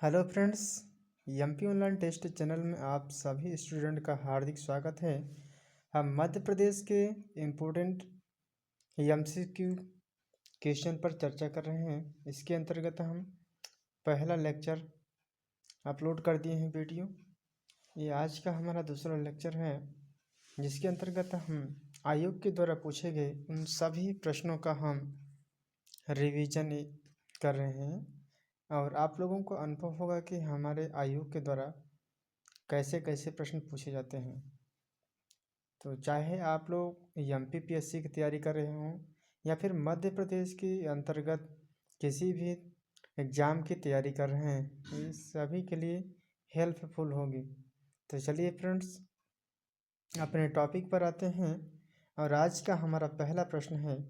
Hello friends, MP online test channel में आप सभी स्टूडेंट का हार्दिक स्वागत है। हम मध्य प्रदेश के इम्पोर्टेंट एमसीक्यू क्वेश्चन पर चर्चा कर रहे हैं। इसके अंतर्गत हम पहला लेक्चर अपलोड कर दिए हैं वीडियो। ये आज का हमारा दूसरा लेक्चर है, जिसके अंतर्गत हम आयोग के द्वारा पूछे गए उन सभी प्रश्नों का हम रिवीजन कर रहे हैं और आप लोगों को अनुभव होगा कि हमारे आयोग के द्वारा कैसे कैसे प्रश्न पूछे जाते हैं। तो चाहे आप लोग एमपीपीएससी की तैयारी कर रहे हों या फिर मध्य प्रदेश के अंतर्गत किसी भी एग्ज़ाम की तैयारी कर रहे हैं, ये सभी के लिए हेल्पफुल होगी। तो चलिए फ्रेंड्स, अपने टॉपिक पर आते हैं और आज का हमारा पहला प्रश्न है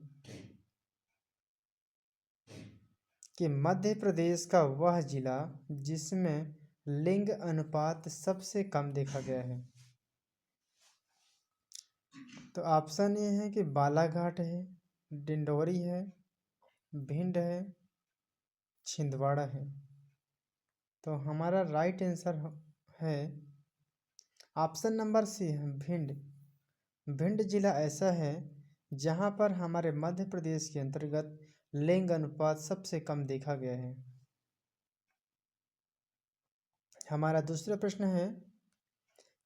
कि मध्य प्रदेश का वह जिला जिसमें लिंग अनुपात सबसे कम देखा गया है। तो ऑप्शन ये है कि बालाघाट है, डिंडोरी है, भिंड है, छिंदवाड़ा है। तो हमारा राइट आंसर है ऑप्शन नंबर सी है, भिंड। भिंड जिला ऐसा है जहां पर हमारे मध्य प्रदेश के अंतर्गत लिंग अनुपात सबसे कम देखा गया है। हमारा दूसरा प्रश्न है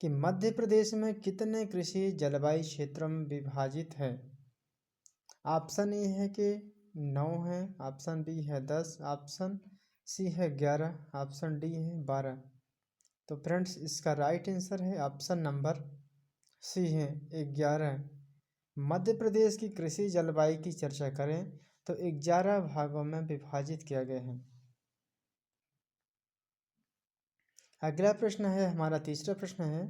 कि मध्य प्रदेश में कितने कृषि जलवायु क्षेत्रों में विभाजित है। ऑप्शन ए है कि 9 है, ऑप्शन बी है 10, ऑप्शन सी है 11, ऑप्शन डी है 12। तो फ्रेंड्स, इसका राइट आंसर है ऑप्शन नंबर सी है 11। मध्य प्रदेश की कृषि जलवायु की चर्चा करें तो 11 भागों में विभाजित किया गया है। अगला प्रश्न है, हमारा तीसरा प्रश्न है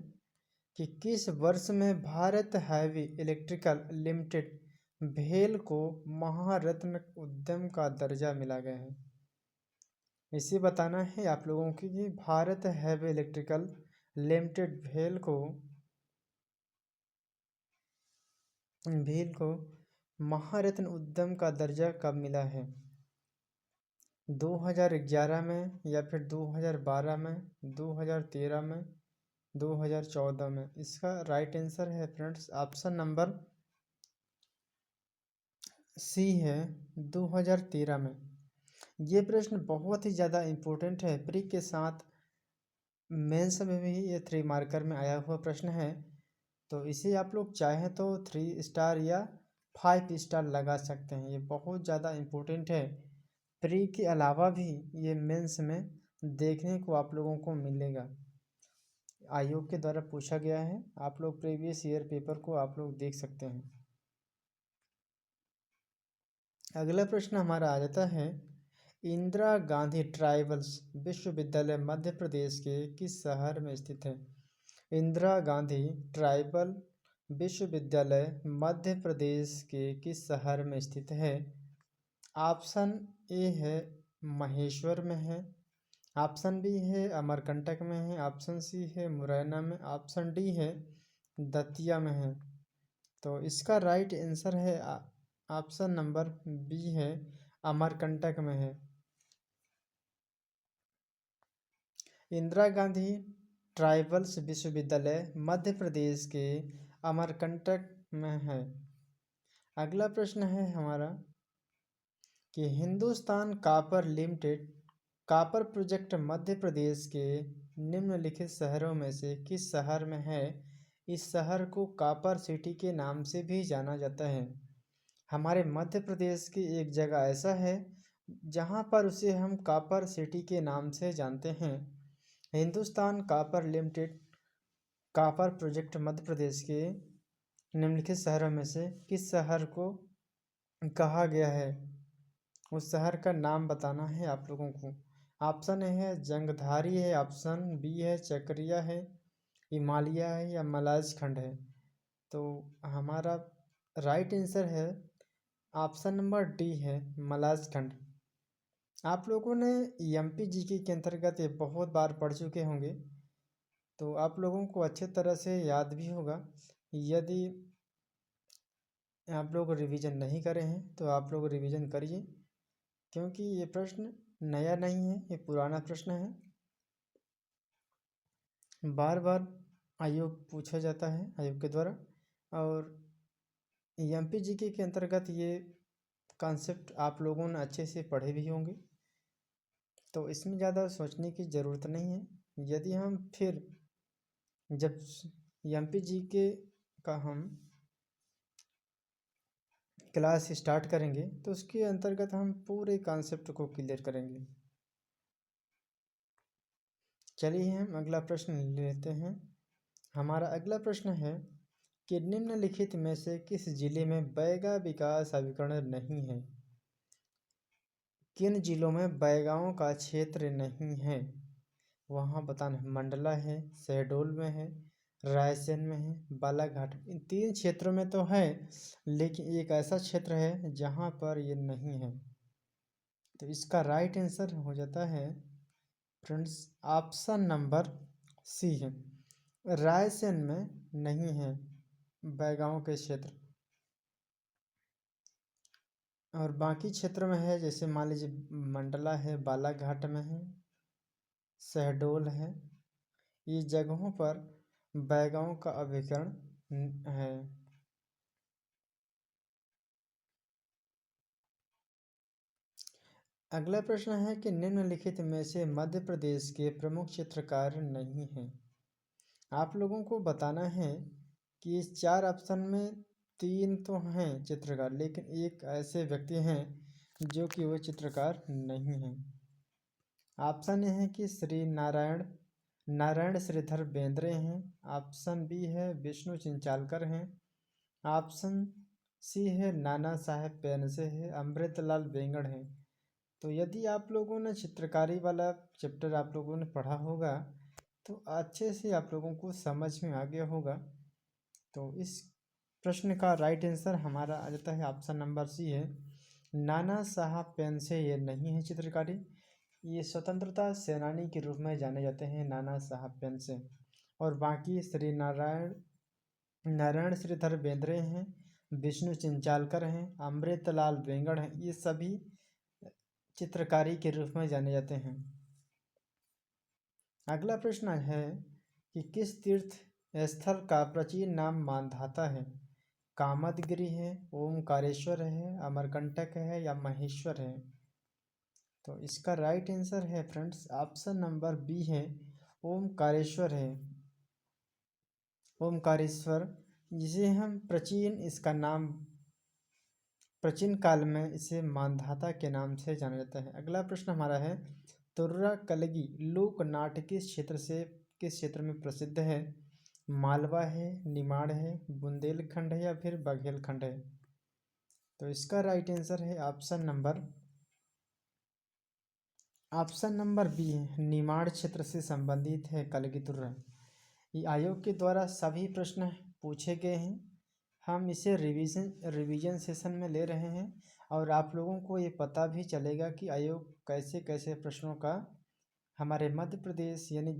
कि किस वर्ष में भारत हैवी इलेक्ट्रिकल लिमिटेड भेल को महारत्न उद्यम का दर्जा मिला गया है। इसे बताना है आप लोगों की कि भारत हैवी इलेक्ट्रिकल लिमिटेड भेल को महारत्न उद्यम का दर्जा कब मिला है। 2011 में या फिर 2012 में, 2013 में, 2014 में। इसका राइट आंसर है फ्रेंड्स ऑप्शन नंबर सी है 2013 में। ये प्रश्न बहुत ही ज़्यादा इम्पोर्टेंट है, प्री के साथ मेंस में भी ये 3 मार्कर में आया हुआ प्रश्न है। तो इसे आप लोग चाहें तो 3 स्टार या 5 स्टार लगा सकते हैं। ये बहुत ज़्यादा इम्पोर्टेंट है, प्री के अलावा भी ये मेंस में देखने को आप लोगों को मिलेगा। आयोग के द्वारा पूछा गया है, आप लोग प्रीवियस ईयर पेपर को आप लोग देख सकते हैं। अगला प्रश्न हमारा आ जाता है, इंदिरा गांधी ट्राइबल्स विश्वविद्यालय मध्य प्रदेश के किस शहर में स्थित है। इंदिरा गांधी ट्राइबल विश्वविद्यालय मध्य प्रदेश के किस शहर में स्थित है। ऑप्शन ए है महेश्वर में है, ऑप्शन बी है अमरकंटक में है, ऑप्शन सी है मुरैना में, ऑप्शन डी है दतिया में है। तो इसका राइट आंसर है ऑप्शन नंबर बी है अमरकंटक में है। इंदिरा गांधी ट्राइबल्स विश्वविद्यालय मध्य प्रदेश के अमरकंटक में है। अगला प्रश्न है हमारा कि Hindustan copper limited copper project Madhya Pradesh के निम्नलिखित शहरों में से किस शहर में है। इस शहर को कॉपर सिटी के नाम से भी जाना जाता है। हमारे मध्य प्रदेश की एक जगह ऐसा है जहाँ पर उसे हम कॉपर सिटी के नाम से जानते हैं। Hindustan copper limited copper project Madhya Pradesh के निम्नलिखित शहरों में से किस शहर को कहा गया है, उस शहर का नाम बताना है आप लोगों को। ऑप्शन ए है जंगधारी है, ऑप्शन बी है चकरिया है, हिमालय है या मलाजखंड है। तो हमारा राइट आंसर है ऑप्शन नंबर डी है मलाजखंड। आप लोगों ने एमपी जीके के अंतर्गत ये बहुत बार पढ़ चुके होंगे, तो आप लोगों को अच्छे तरह से याद भी होगा। यदि आप लोग रिवीजन नहीं करे हैं तो आप लोग रिवीजन करिए, क्योंकि ये प्रश्न नया नहीं है, ये पुराना प्रश्न है। बार बार आयोग पूछा जाता है आयोग के द्वारा। और एमपीजीके के अंतर्गत ये कॉन्सेप्ट आप लोगों ने अच्छे से पढ़े भी होंगे, तो इसमें ज़्यादा सोचने की ज़रूरत नहीं है। यदि हम फिर जब एमपीजीके का हम क्लास स्टार्ट करेंगे तो उसके अंतर्गत हम पूरे कॉन्सेप्ट को क्लियर करेंगे। चलिए हम अगला प्रश्न लेते हैं। हमारा अगला प्रश्न है कि निम्नलिखित में से किस जिले में बैगा विकास अभिकरण नहीं है? किन जिलों में बैगाओं का क्षेत्र नहीं है? वहाँ बताना है। मंडला है, शहडोल में है, रायसेन में है, बालाघाट। इन 3 क्षेत्रों में तो है, लेकिन एक ऐसा क्षेत्र है जहाँ पर ये नहीं है। तो इसका राइट आंसर हो जाता है फ्रेंड्स ऑप्शन नंबर सी है। रायसेन में नहीं है बैगाओं के क्षेत्र, और बाकी क्षेत्र में है। जैसे मान लीजिए मंडला है, बालाघाट में है, शहडोल है। ये जगहों पर बैगाओं का अभिकरण है। अगला प्रश्न है कि निम्नलिखित में से मध्य प्रदेश के प्रमुख चित्रकार नहीं हैं। आप लोगों को बताना है कि इस 4 ऑप्शन में 3 तो हैं चित्रकार, लेकिन एक ऐसे व्यक्ति हैं जो कि वो चित्रकार नहीं हैं। ऑप्शन ए है कि श्री नारायण नारायण श्रीधर बेंद्रे हैं। ऑप्शन बी है विष्णु चिंचालकर हैं। ऑप्शन सी है नाना साहेब पेनसे है। अमृतलाल वेंगड़ हैं। तो यदि आप लोगों ने चित्रकारी वाला चैप्टर आप लोगों ने पढ़ा होगा तो अच्छे से आप लोगों को समझ में आ गया होगा। तो इस प्रश्न का राइट आंसर हमारा आ जाता है ऑप्शन नंबर सी है। नाना साहब पेनसे ये नहीं है चित्रकारी। ये स्वतंत्रता सेनानी के रूप में जाने जाते हैं नाना साहब पेनसे। और बाकी श्री नारायण श्रीधर बेंद्रे हैं, विष्णु चिंचालकर हैं, अमृतलाल वेंगड़ हैं। ये सभी चित्रकारी के रूप में जाने जाते हैं। अगला प्रश्न है कि किस तीर्थ स्थल का प्राचीन नाम मानधाता है? कामदगिरि है, ओमकारेश्वर है, अमरकंटक है या महेश्वर है? तो इसका राइट आंसर है फ्रेंड्स ऑप्शन नंबर बी है, ओमकारेश्वर है। ओमकारेश्वर जिसे हम इसका नाम प्राचीन काल में इसे मानधाता के नाम से जाना जाता है। अगला प्रश्न हमारा है तुर्रा कलगी लोक नाट्य किस क्षेत्र में प्रसिद्ध है? मालवा है, निमाड़ है, बुंदेलखंड है या फिर बघेलखंड है? तो इसका राइट आंसर है ऑप्शन नंबर बी है, निमाड़ क्षेत्र से संबंधित है कलगी तुर्रा। ये आयोग के द्वारा सभी प्रश्न पूछे गए हैं। हम इसे रिवीजन सेशन में ले रहे हैं और आप लोगों को ये पता भी चलेगा कि आयोग कैसे कैसे प्रश्नों का हमारे मध्य प्रदेश यानी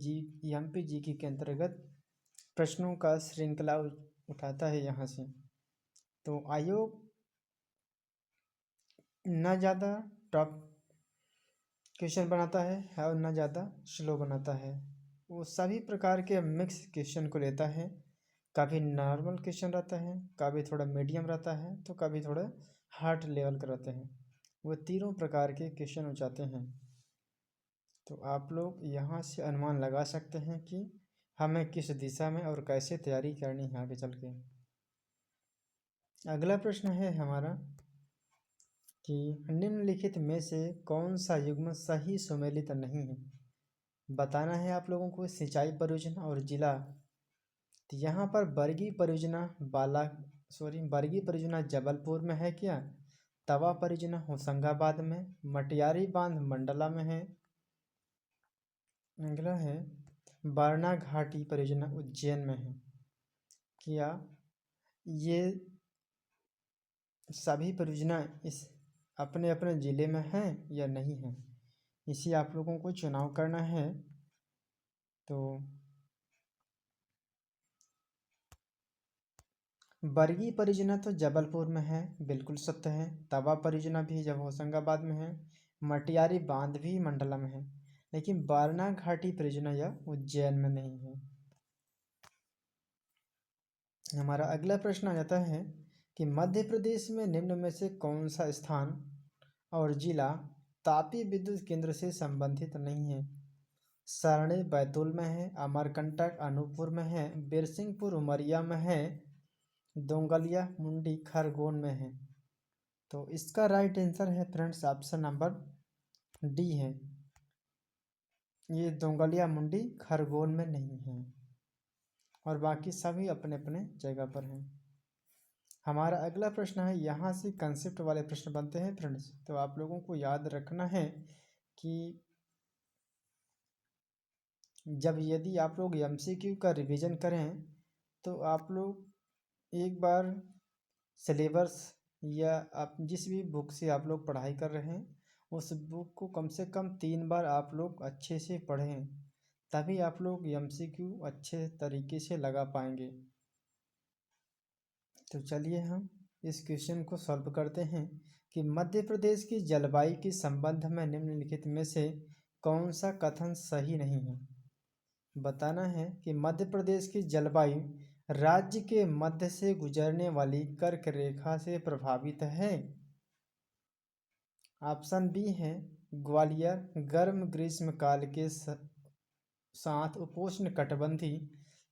एमपीजीके के अंतर्गत प्रश्नों का श्रृंखला उठाता है यहाँ से। तो आयोग न ज़्यादा टफ क्वेश्चन बनाता है और न ज़्यादा स्लो बनाता है। वो सभी प्रकार के मिक्स क्वेश्चन को लेता है। कभी नॉर्मल क्वेश्चन रहता है, कभी थोड़ा मीडियम रहता है, तो कभी थोड़ा हार्ड लेवल का रहते हैं। वो तीनों प्रकार के क्वेश्चन हो जाते हैं। तो आप लोग यहाँ से अनुमान लगा सकते हैं कि हमें किस दिशा में और कैसे तैयारी करनी है आगे चल के। अगला प्रश्न है हमारा कि निम्नलिखित में से कौन सा युग्म सही सुमेलित नहीं है? बताना है आप लोगों को सिंचाई परियोजना और जिला। तो यहाँ पर बरगी परियोजना जबलपुर में है क्या? तवा परियोजना होशंगाबाद में, मटियारी बांध मंडला में है। अगला है बारना घाटी परियोजना उज्जैन में है क्या? ये सभी परियोजना इस अपने अपने ज़िले में हैं या नहीं हैं, इसी आप लोगों को चुनाव करना है। तो बरगी परियोजना तो जबलपुर में है, बिल्कुल सत्य है। तवा परियोजना भी जब होशंगाबाद में है। मटियारी बांध भी मंडला में है। लेकिन बारना घाटी परियोजना यह उज्जैन में नहीं है। हमारा अगला प्रश्न आ जाता है कि मध्य प्रदेश में निम्न में से कौन सा स्थान और जिला तापी विद्युत केंद्र से संबंधित नहीं है। सरणी बैतूल में है, अमरकंटक अनूपपुर में है, बिरसिंहपुर उमरिया में है, दोंगलिया मुंडी खरगोन में है। तो इसका राइट आंसर है फ्रेंड्स ऑप्शन नंबर डी है, ये दोंगलिया मुंडी खरगोन में नहीं है और बाकी सभी अपने अपने जगह पर हैं। हमारा अगला प्रश्न है, यहाँ से कंसेप्ट वाले प्रश्न बनते हैं फ्रेंड्स। तो आप लोगों को याद रखना है कि यदि आप लोग एमसीक्यू का रिवीजन करें तो आप लोग एक बार सिलेबस या आप जिस भी बुक से आप लोग पढ़ाई कर रहे हैं उस बुक को कम से कम 3 बार आप लोग अच्छे से पढ़ें, तभी आप लोग एमसीक्यू अच्छे तरीके से लगा पाएंगे। तो चलिए हम इस क्वेश्चन को सॉल्व करते हैं कि मध्य प्रदेश की जलवायु के संबंध में निम्नलिखित में से कौन सा कथन सही नहीं है। बताना है कि मध्य प्रदेश की जलवायु राज्य के मध्य से गुजरने वाली कर्क रेखा से प्रभावित है। ऑप्शन बी है ग्वालियर गर्म ग्रीष्मकाल के साथ उपोष्ण कटिबंधीय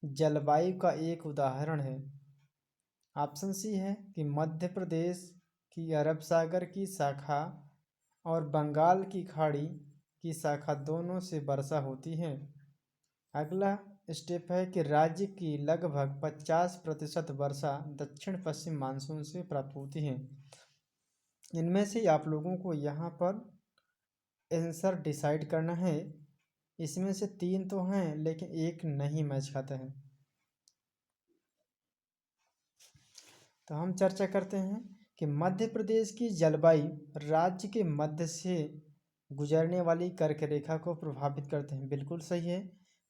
जलवायु का एक उदाहरण है। ऑप्शन सी है कि मध्य प्रदेश की अरब सागर की शाखा और बंगाल की खाड़ी की शाखा दोनों से वर्षा होती है। अगला स्टेप है कि राज्य की लगभग 50% वर्षा दक्षिण पश्चिम मानसून से प्राप्त होती है। इनमें से आप लोगों को यहाँ पर आंसर डिसाइड करना है। इसमें से 3 तो हैं लेकिन एक नहीं मैच खाता है। तो हम चर्चा करते हैं कि मध्य प्रदेश की जलवायु राज्य के मध्य से गुजरने वाली कर्क रेखा को प्रभावित करते हैं। बिल्कुल सही है,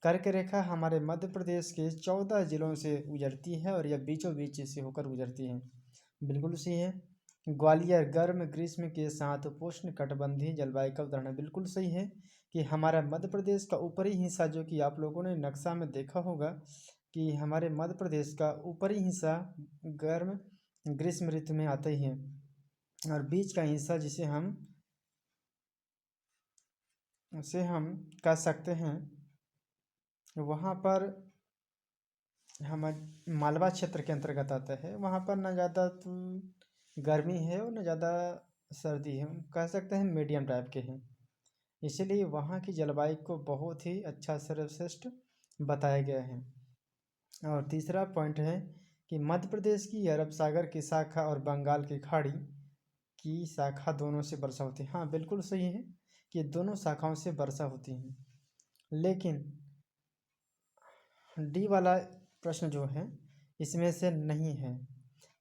कर्क रेखा हमारे मध्य प्रदेश के 14 जिलों से गुजरती है और यह बीचों बीच से होकर गुजरती है। बिल्कुल सही है। ग्वालियर गर्म ग्रीष्म के साथ उपोष्ण कटिबंधीय जलवायु का उदाहरण। बिल्कुल सही है कि हमारा मध्य प्रदेश का ऊपरी हिस्सा जो कि आप लोगों ने नक्शा में देखा होगा कि हमारे मध्य प्रदेश का ऊपरी हिस्सा गर्म ग्रीष्म ऋतु में आता ही है और बीच का हिस्सा जिसे हम कह सकते हैं वहाँ पर हम मालवा क्षेत्र के अंतर्गत आता है। वहाँ पर ना ज़्यादा तो गर्मी है और ना ज़्यादा सर्दी है, हम कह सकते हैं मीडियम टाइप के हैं। इसीलिए वहाँ की जलवायु को बहुत ही अच्छा सर्वश्रेष्ठ बताया गया है। और तीसरा पॉइंट है कि मध्य प्रदेश की अरब सागर की शाखा और बंगाल की खाड़ी की शाखा दोनों से वर्षा होती है। हाँ बिल्कुल सही है कि दोनों शाखाओं से वर्षा होती है, लेकिन डी वाला प्रश्न जो है इसमें से नहीं है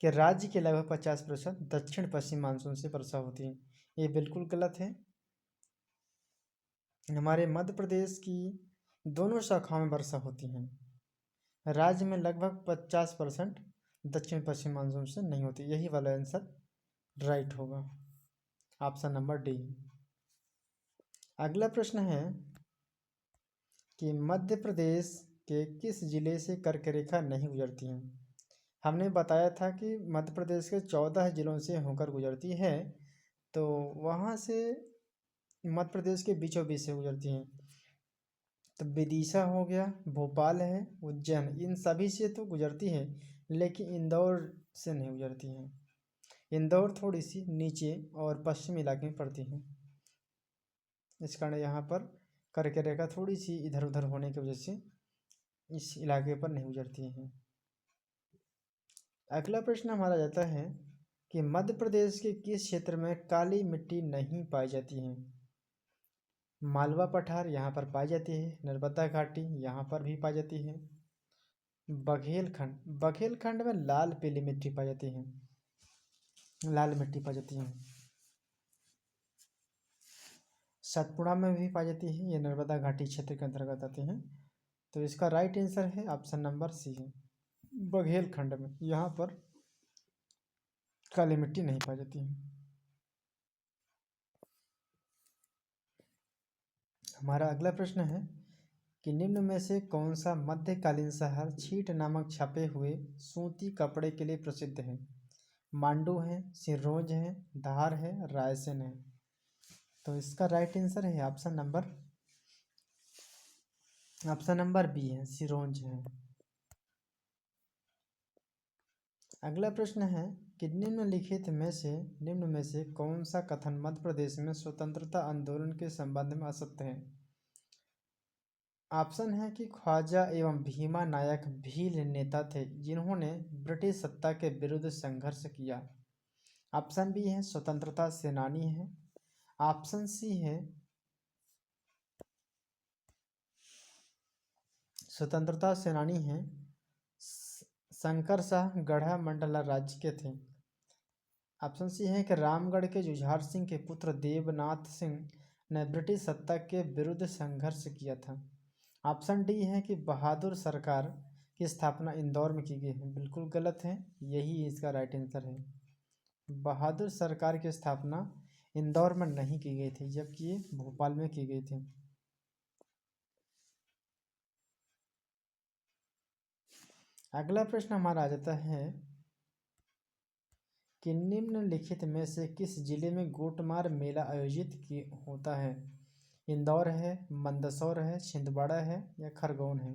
कि राज्य के लगभग 50% दक्षिण पश्चिम मानसून से वर्षा होती है। ये बिल्कुल गलत है। हमारे मध्य प्रदेश की दोनों शाखाओं में वर्षा होती है। राज्य में लगभग 50% दक्षिण पश्चिम मानसून से नहीं होती। यही वाला आंसर राइट होगा, ऑप्शन नंबर डी। अगला प्रश्न है कि मध्य प्रदेश के किस जिले से कर्क रेखा नहीं गुजरती है। हमने बताया था कि मध्य प्रदेश के 14 जिलों से होकर गुजरती है, तो वहाँ से मध्य प्रदेश के बीचों बीच से गुजरती हैं। तो विदिशा हो गया, भोपाल है, उज्जैन, इन सभी से तो गुजरती है लेकिन इंदौर से नहीं गुजरती हैं। इंदौर थोड़ी सी नीचे और पश्चिमी इलाके में पड़ती है, इस कारण यहाँ पर कर्क रेखा थोड़ी सी इधर उधर होने की वजह से इस इलाके पर नहीं गुजरती हैं। अगला प्रश्न हमारा जाता है कि मध्य प्रदेश के किस क्षेत्र में काली मिट्टी नहीं पाई जाती है। मालवा पठार यहाँ पर पाई जाती है, नर्मदा घाटी यहाँ पर भी पाई जाती है, बघेलखंड में लाल पीली मिट्टी पाई जाती है, लाल मिट्टी पाई जाती है। सतपुड़ा में भी पाई जाती है, ये नर्मदा घाटी क्षेत्र के अंतर्गत आते हैं। तो इसका राइट आंसर है ऑप्शन नंबर सी है, बघेलखंड में यहाँ पर काली मिट्टी नहीं पाई जाती है। हमारा अगला प्रश्न है कि निम्न में से कौन सा मध्यकालीन शहर छीट नामक छपे हुए सूती कपड़े के लिए प्रसिद्ध है? मांडू है, सिरोंज है, धार है, रायसेन है। तो इसका राइट आंसर है ऑप्शन नंबर बी है, सिरोंज है। अगला प्रश्न है कि निम्न में से कौन सा कथन मध्य प्रदेश में स्वतंत्रता आंदोलन के संबंध में असत्य है? ऑप्शन है कि ख्वाजा एवं भीमा नायक भील नेता थे जिन्होंने ब्रिटिश सत्ता के विरुद्ध संघर्ष किया। ऑप्शन बी है स्वतंत्रता सेनानी है। ऑप्शन सी है स्वतंत्रता सेनानी है शंकर शाह गढ़ा मंडला राज्य के थे। ऑप्शन सी है कि रामगढ़ के जुझार सिंह के पुत्र देवनाथ सिंह ने ब्रिटिश सत्ता के विरुद्ध संघर्ष किया था। ऑप्शन डी है कि बहादुर सरकार की स्थापना इंदौर में की गई है। बिल्कुल गलत है, यही इसका राइट आंसर है। बहादुर सरकार की स्थापना इंदौर में नहीं की गई थी, जबकि ये भोपाल में की गई थी। अगला प्रश्न हमारा आ जाता है कि निम्नलिखित में से किस जिले में गोटमार मेला आयोजित होता है? इंदौर है, मंदसौर है, छिंदवाड़ा है या खरगोन है।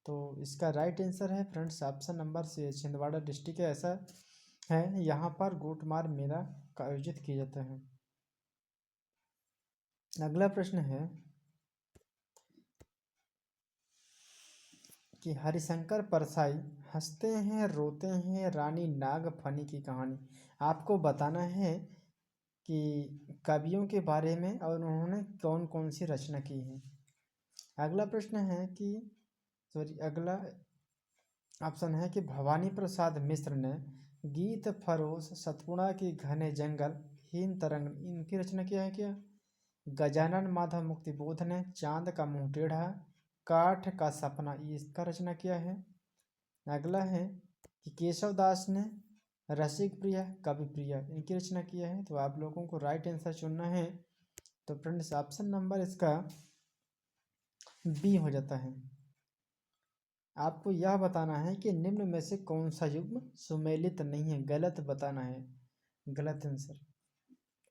तो इसका राइट आंसर है friends option number C, Chhindwara district ऐसा है, यहाँ पर गोटमार मेला का आयोजित किया जाता है। अगला प्रश्न है कि हरिशंकर परसाई हंसते हैं रोते हैं रानी नागफनी की कहानी आपको बताना है कि कवियों के बारे में और उन्होंने कौन कौन सी रचना की है। अगला प्रश्न है कि अगला ऑप्शन है कि भवानी प्रसाद मिश्र ने गीत फरोश सतपुड़ा की घने जंगल हीन तरंग इनकी रचना किया है क्या? गजानन माधव मुक्तिबोध ने चांद का मुंह टेढ़ा काठ का सपना इसका रचना किया है। अगला है कि केशव दास ने रसिक प्रिय कवि प्रिय इनकी रचना किया है। तो आप लोगों को राइट आंसर चुनना है। तो फ्रेंड्स ऑप्शन नंबर इसका बी हो जाता है। आपको यह बताना है कि निम्न में से कौन सा युग्म सुमेलित नहीं है, गलत बताना है। गलत आंसर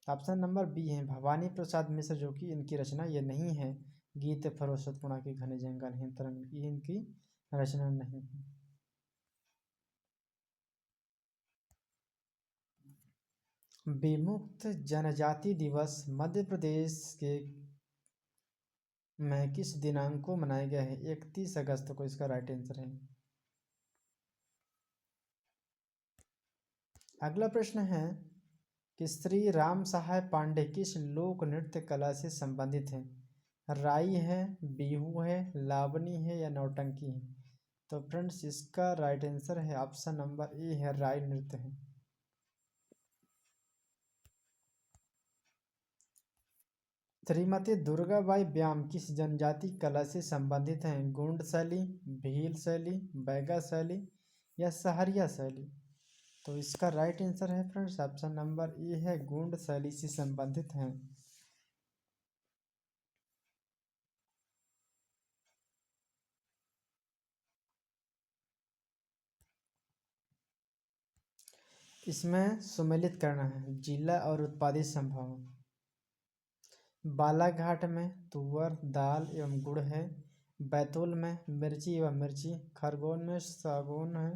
ऑप्शन नंबर बी है भवानी प्रसाद मिश्र, जो कि इनकी रचना ये नहीं है। गीत फरोशतपुड़ा के घने जंगल हिंद तरंग ये इनकी रचना नहीं है। विमुक्त जनजाति दिवस मध्य प्रदेश के में किस दिनांक को मनाया गया है? 31 अगस्त को इसका राइट आंसर है। अगला प्रश्न है कि श्री राम सहाय पांडे किस लोक नृत्य कला से संबंधित हैं? राई है, बिहू है, लावनी है या नौटंकी है। तो फ्रेंड्स इसका राइट आंसर है ऑप्शन नंबर ए है, राई नृत्य है। श्रीमती दुर्गाबाई व्याम किस जनजाति कला से संबंधित हैं? गोंड शैली, भील शैली, बैगा शैली या सहरिया शैली। तो इसका राइट आंसर है फ्रेंड्स ऑप्शन नंबर ए है, गोंड शैली से संबंधित हैं। इसमें सुमेलित करना है जिला और उत्पादित संभावना। बालाघाट में तुअर दाल एवं गुड़ है, बैतूल में मिर्ची एवं मिर्ची, खरगोन में सागौन है,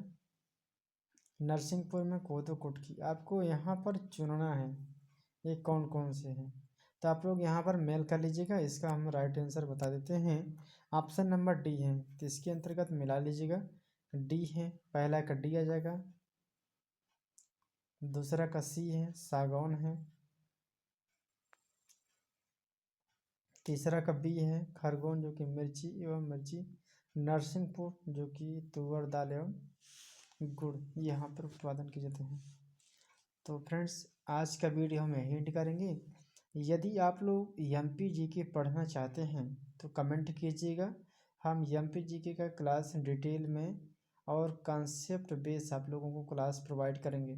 नरसिंहपुर में कोदो कुटकी। आपको यहाँ पर चुनना है ये कौन कौन से हैं। तो आप लोग यहाँ पर मेल कर लीजिएगा, इसका हम राइट आंसर बता देते हैं। ऑप्शन नंबर डी है, तो इसके अंतर्गत मिला लीजिएगा। डी है, पहला का डी आ जाएगा, दूसरा का सी है सागौन है, तीसरा का बी है खरगोन जो कि मिर्ची एवं मिर्ची, नरसिंहपुर जो कि तुअर दाल एवं गुड़ यहाँ पर उत्पादन किए जाते हैं। तो फ्रेंड्स आज का वीडियो हम यहीं एंड करेंगे। यदि आप लोग एम पी जी के पढ़ना चाहते हैं तो कमेंट कीजिएगा, हम एम पी जी के का क्लास डिटेल में और कंसेप्ट बेस आप लोगों को क्लास प्रोवाइड करेंगे।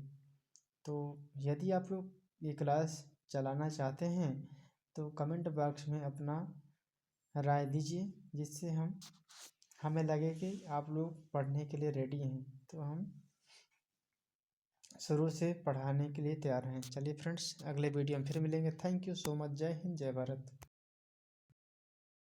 तो यदि आप लोग ये क्लास चलाना चाहते हैं तो कमेंट बॉक्स में अपना राय दीजिए, जिससे हमें लगे कि आप लोग पढ़ने के लिए रेडी हैं, तो हम शुरू से पढ़ाने के लिए तैयार हैं। चलिए फ्रेंड्स, अगले वीडियो में फिर मिलेंगे। Thank you so much. जय हिंद, जय भारत।